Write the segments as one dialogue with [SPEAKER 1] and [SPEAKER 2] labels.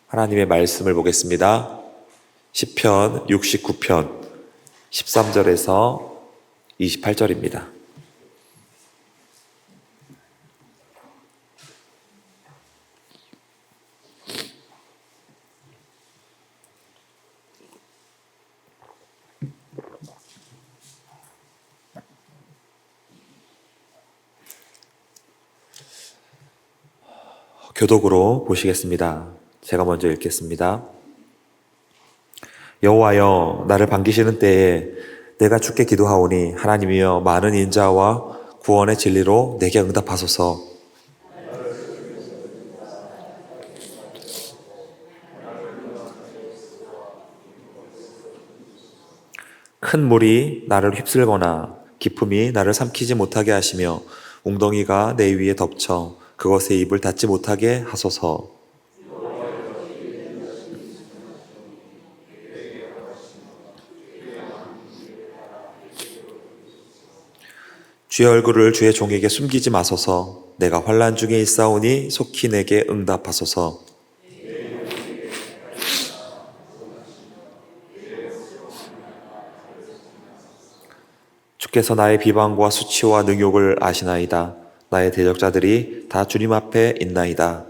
[SPEAKER 1] 하나님의 말씀을 보겠습니다. 시편 69편 13절에서 28절입니다. 교독으로 보시겠습니다. 제가 먼저 읽겠습니다. 여호와여, 나를 반기시는 때에 내가 주께 기도하오니 하나님이여, 많은 인자와 구원의 진리로 내게 응답하소서. 큰 물이 나를 휩쓸거나 깊음이 나를 삼키지 못하게 하시며 웅덩이가 내 위에 덮쳐 그것에 입을 닫지 못하게 하소서. 주의 얼굴을 주의 종에게 숨기지 마소서. 내가 환난 중에 있사오니 속히 내게 응답하소서. 주께서 나의 비방과 수치와 능욕을 아시나이다. 나의 대적자들이 다 주님 앞에 있나이다.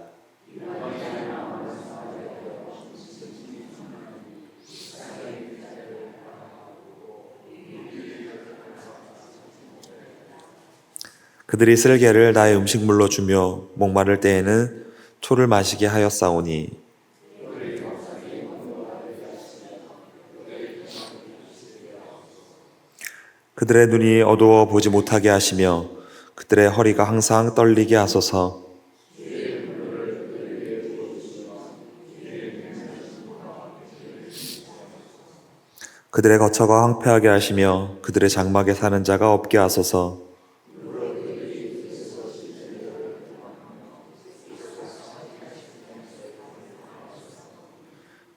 [SPEAKER 1] 그들이 쓸개를 나의 음식물로 주며 목마를 때에는 초를 마시게 하였사오니 그들의 눈이 어두워 보지 못하게 하시며 그들의 허리가 항상 떨리게 하소서. 그들의 거처가 황폐하게 하시며 그들의 장막에 사는 자가 없게 하소서.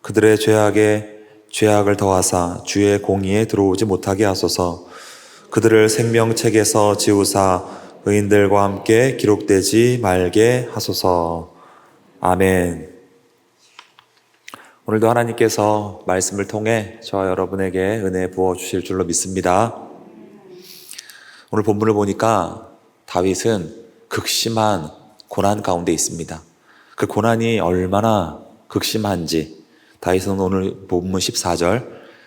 [SPEAKER 1] 그들의 죄악에 죄악을 더하사 주의 공의에 들어오지 못하게 하소서. 그들을 생명책에서 지우사 의인들과 함께 기록되지 말게 하소서. 아멘. 오늘도 하나님께서 말씀을 통해 저와 여러분에게 은혜 부어주실 줄로 믿습니다. 오늘 본문을 보니까 다윗은 극심한 고난 가운데 있습니다. 그 고난이 얼마나 극심한지 다윗은 오늘 본문 14절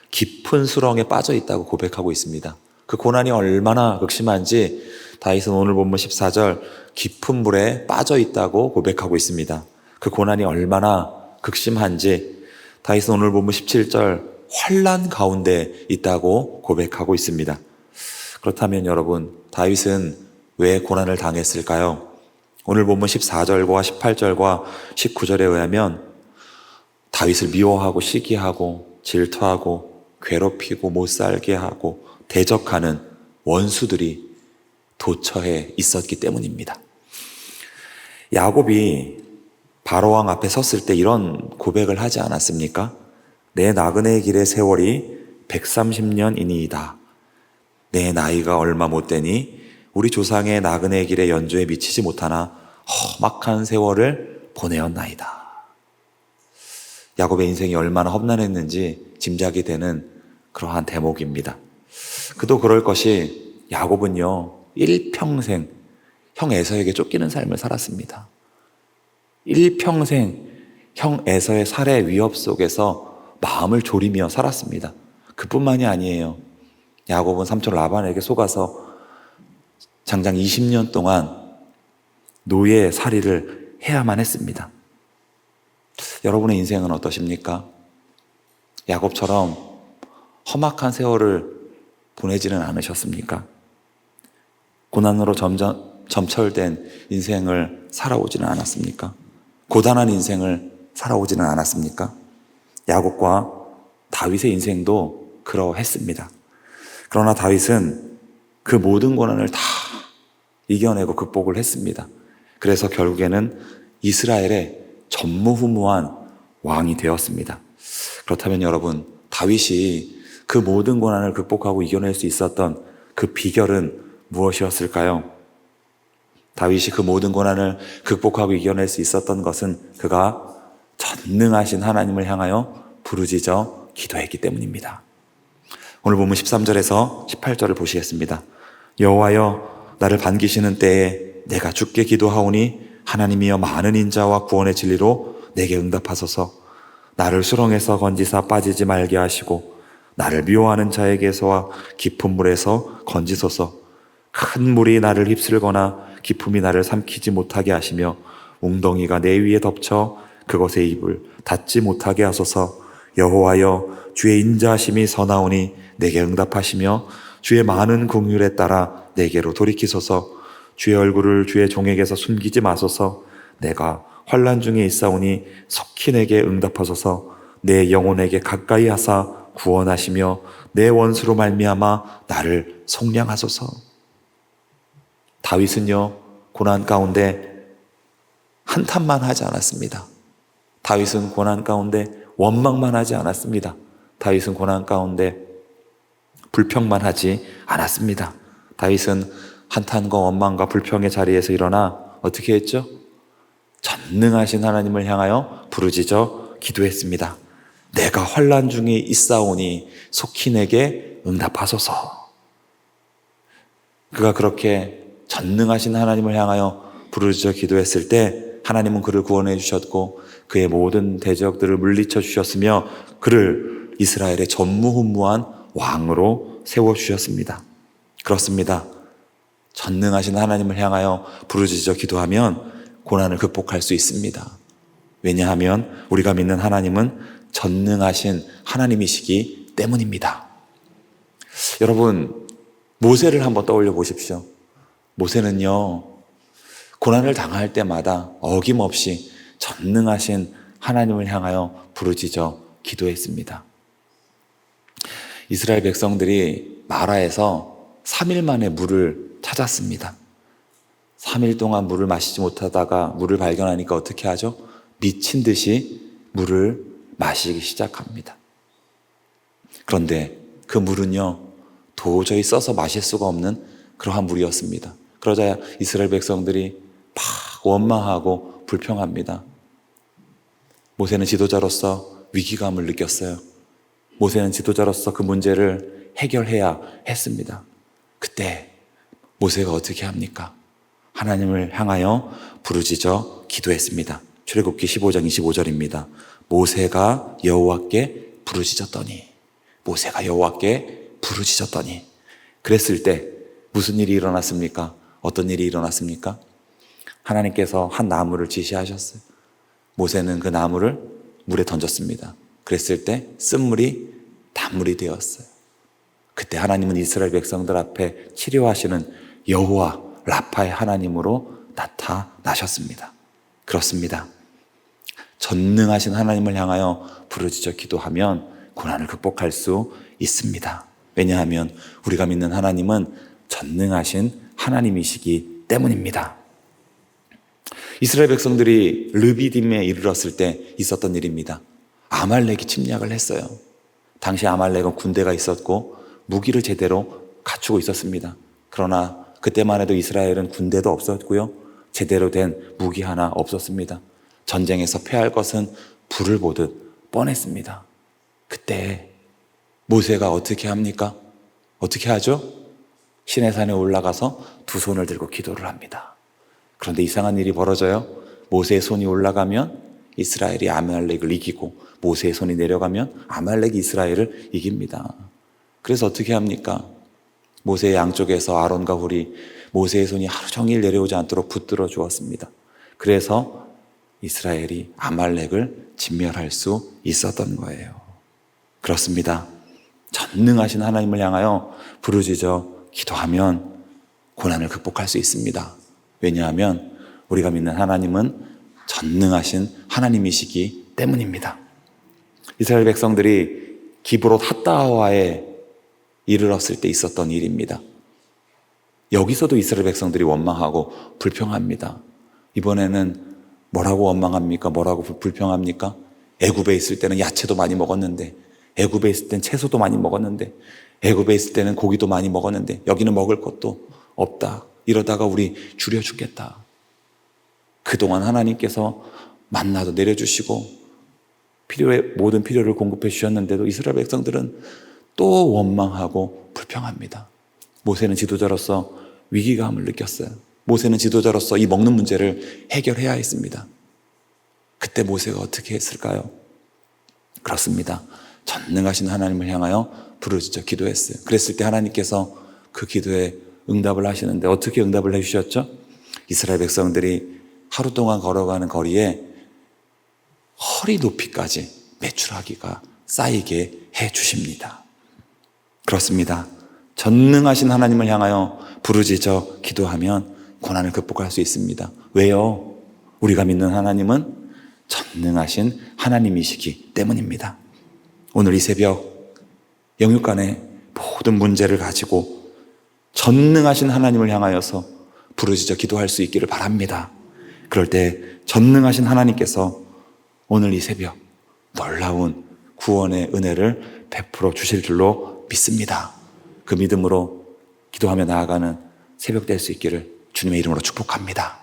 [SPEAKER 1] 깊은 수렁에 빠져 있다고 고백하고 있습니다. 그 고난이 얼마나 극심한지 다윗은 오늘 본문 14절 깊은 물에 빠져 있다고 고백하고 있습니다. 그 고난이 얼마나 극심한지 다윗은 오늘 본문 17절 환난 가운데 있다고 고백하고 있습니다. 그렇다면 여러분, 다윗은 왜 고난을 당했을까요? 오늘 본문 14절과 18절과 19절에 의하면 다윗을 미워하고 시기하고 질투하고 괴롭히고 못살게 하고 대적하는 원수들이 도처에 있었기 때문입니다. 야곱이 바로왕 앞에 섰을 때 이런 고백을 하지 않았습니까? 내 나그네 길의 세월이 130년이니이다. 내 나이가 얼마 못 되니 우리 조상의 나그네 길의 연조에 미치지 못하나 험악한 세월을 보내었나이다. 야곱의 인생이 얼마나 험난했는지 짐작이 되는 그러한 대목입니다. 그도 그럴 것이 야곱은요, 일평생 형 에서에게 쫓기는 삶을 살았습니다. 일평생 형 에서의 살해 위협 속에서 마음을 졸이며 살았습니다. 그뿐만이 아니에요. 야곱은 삼촌 라반에게 속아서 장장 20년 동안 노예 살이를 해야만 했습니다. 여러분의 인생은 어떠십니까? 야곱처럼 험악한 세월을 보내지는 않으셨습니까? 고난으로 점철된 인생을 살아오지는 않았습니까? 고단한 인생을 살아오지는 않았습니까? 야곱과 다윗의 인생도 그러했습니다. 그러나 다윗은 그 모든 고난을 다 이겨내고 극복을 했습니다. 그래서 결국에는 이스라엘의 전무후무한 왕이 되었습니다. 그렇다면 여러분, 다윗이 그 모든 고난을 극복하고 이겨낼 수 있었던 그 비결은 무엇이었을까요? 다윗이 그 모든 고난을 극복하고 이겨낼 수 있었던 것은 그가 전능하신 하나님을 향하여 부르짖어 기도했기 때문입니다. 오늘 본문 13절에서 18절을 보시겠습니다. 여호와여, 나를 반기시는 때에 내가 주께 기도하오니 하나님이여 많은 인자와 구원의 진리로 내게 응답하소서. 나를 수렁에서 건지사 빠지지 말게 하시고 나를 미워하는 자에게서와 깊은 물에서 건지소서. 큰 물이 나를 휩쓸거나 깊음이 나를 삼키지 못하게 하시며 웅덩이가 내 위에 덮쳐 그것의 입을 닫지 못하게 하소서. 여호와여, 주의 인자하심이 서나오니 내게 응답하시며 주의 많은 긍휼에 따라 내게로 돌이키소서. 주의 얼굴을 주의 종에게서 숨기지 마소서. 내가 환난 중에 있사오니 속히 내게 응답하소서. 내 영혼에게 가까이 하사 구원하시며 내 원수로 말미암아 나를 속량하소서. 다윗은요, 고난 가운데 한탄만 하지 않았습니다. 다윗은 고난 가운데 원망만 하지 않았습니다. 다윗은 고난 가운데 불평만 하지 않았습니다. 다윗은 한탄과 원망과 불평의 자리에서 일어나 어떻게 했죠? 전능하신 하나님을 향하여 부르짖어 기도했습니다. 내가 환난 중에 있사오니 속히 내게 응답하소서. 그가 그렇게 전능하신 하나님을 향하여 부르짖어 기도했을 때 하나님은 그를 구원해 주셨고 그의 모든 대적들을 물리쳐 주셨으며 그를 이스라엘의 전무후무한 왕으로 세워주셨습니다. 그렇습니다. 전능하신 하나님을 향하여 부르짖어 기도하면 고난을 극복할 수 있습니다. 왜냐하면 우리가 믿는 하나님은 전능하신 하나님이시기 때문입니다. 여러분, 모세를 한번 떠올려 보십시오. 모세는요, 고난을 당할 때마다 어김없이 전능하신 하나님을 향하여 부르짖어 기도했습니다. 이스라엘 백성들이 마라에서 3일 만에 물을 찾았습니다. 3일 동안 물을 마시지 못하다가 물을 발견하니까 어떻게 하죠? 미친 듯이 물을 마시기 시작합니다. 그런데 그 물은요, 도저히 써서 마실 수가 없는 그러한 물이었습니다. 그러자 이스라엘 백성들이 막 원망하고 불평합니다. 모세는 지도자로서 위기감을 느꼈어요. 모세는 지도자로서 그 문제를 해결해야 했습니다. 그때 모세가 어떻게 합니까? 하나님을 향하여 부르짖어 기도했습니다. 출애굽기 15장 25절입니다. 모세가 여호와께 부르짖었더니 그랬을 때 무슨 일이 일어났습니까? 어떤 일이 일어났습니까? 하나님께서 한 나무를 지시하셨어요. 모세는 그 나무를 물에 던졌습니다. 그랬을 때 쓴물이 단물이 되었어요. 그때 하나님은 이스라엘 백성들 앞에 치료하시는 여호와 라파의 하나님으로 나타나셨습니다. 그렇습니다. 전능하신 하나님을 향하여 부르짖어 기도하면 고난을 극복할 수 있습니다. 왜냐하면 우리가 믿는 하나님은 전능하신 하나님이시기 때문입니다. 이스라엘 백성들이 르비딤에 이르렀을 때 있었던 일입니다. 아말렉이 침략을 했어요. 당시 아말렉은 군대가 있었고 무기를 제대로 갖추고 있었습니다. 그러나 그때만 해도 이스라엘은 군대도 없었고요, 제대로 된 무기 하나 없었습니다. 전쟁에서 패할 것은 불을 보듯 뻔했습니다. 그때 모세가 어떻게 합니까? 어떻게 하죠? 시내산에 올라가서 두 손을 들고 기도를 합니다. 그런데 이상한 일이 벌어져요. 모세의 손이 올라가면 이스라엘이 아말렉을 이기고 모세의 손이 내려가면 아말렉이 이스라엘을 이깁니다. 그래서 어떻게 합니까? 모세의 양쪽에서 아론과 훌이 모세의 손이 하루 종일 내려오지 않도록 붙들어 주었습니다. 그래서 이스라엘이 아말렉을 진멸할 수 있었던 거예요. 그렇습니다. 전능하신 하나님을 향하여 부르짖어 기도하면 고난을 극복할 수 있습니다. 왜냐하면 우리가 믿는 하나님은 전능하신 하나님이시기 때문입니다. 이스라엘 백성들이 기브롯 핫다와에 이르렀을 때 있었던 일입니다. 여기서도 이스라엘 백성들이 원망하고 불평합니다. 이번에는 뭐라고 원망합니까? 뭐라고 불평합니까? 애굽에 있을 때는 야채도 많이 먹었는데, 애굽에 있을 때는 채소도 많이 먹었는데, 애굽에 있을 때는 고기도 많이 먹었는데 여기는 먹을 것도 없다. 이러다가 우리 줄여 죽겠다. 그동안 하나님께서 만나도 내려주시고
[SPEAKER 2] 모든 필요를 공급해 주셨는데도 이스라엘 백성들은 또 원망하고 불평합니다. 모세는 지도자로서 위기감을 느꼈어요. 모세는 지도자로서 이 먹는 문제를 해결해야 했습니다. 그때 모세가 어떻게 했을까요? 그렇습니다. 전능하신 하나님을 향하여 부르짖어 기도했어요. 그랬을 때 하나님께서 그 기도에 응답을 하시는데 어떻게 응답을 해주셨죠? 이스라엘 백성들이 하루 동안 걸어가는 거리에 허리 높이까지 메추라기가 쌓이게 해주십니다. 그렇습니다. 전능하신 하나님을 향하여 부르짖어 기도하면 고난을 극복할 수 있습니다. 왜요? 우리가 믿는 하나님은 전능하신 하나님이시기 때문입니다. 오늘 이 새벽 영육간의 모든 문제를 가지고 전능하신 하나님을 향하여서 부르짖어 기도할 수 있기를 바랍니다. 그럴 때 전능하신 하나님께서 오늘 이 새벽 놀라운 구원의 은혜를 베풀어 주실 줄로 믿습니다. 그 믿음으로 기도하며 나아가는 새벽 될 수 있기를 주님의 이름으로 축복합니다.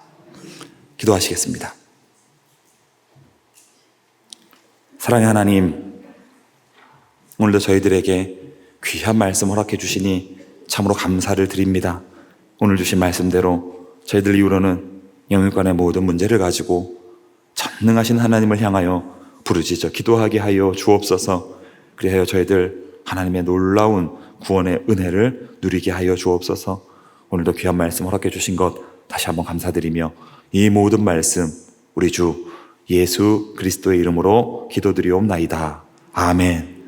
[SPEAKER 2] 기도하시겠습니다. 사랑의 하나님, 오늘도 저희들에게 귀한 말씀 허락해 주시니 참으로 감사를 드립니다. 오늘 주신 말씀대로 저희들 이후로는 영육간의 모든 문제를 가지고 전능하신 하나님을 향하여 부르짖어 기도하게 하여 주옵소서. 그리하여 저희들 하나님의 놀라운 구원의 은혜를 누리게 하여 주옵소서. 오늘도 귀한 말씀 허락해 주신 것 다시 한번 감사드리며 이 모든 말씀 우리 주 예수 그리스도의 이름으로 기도드리옵나이다. 아멘.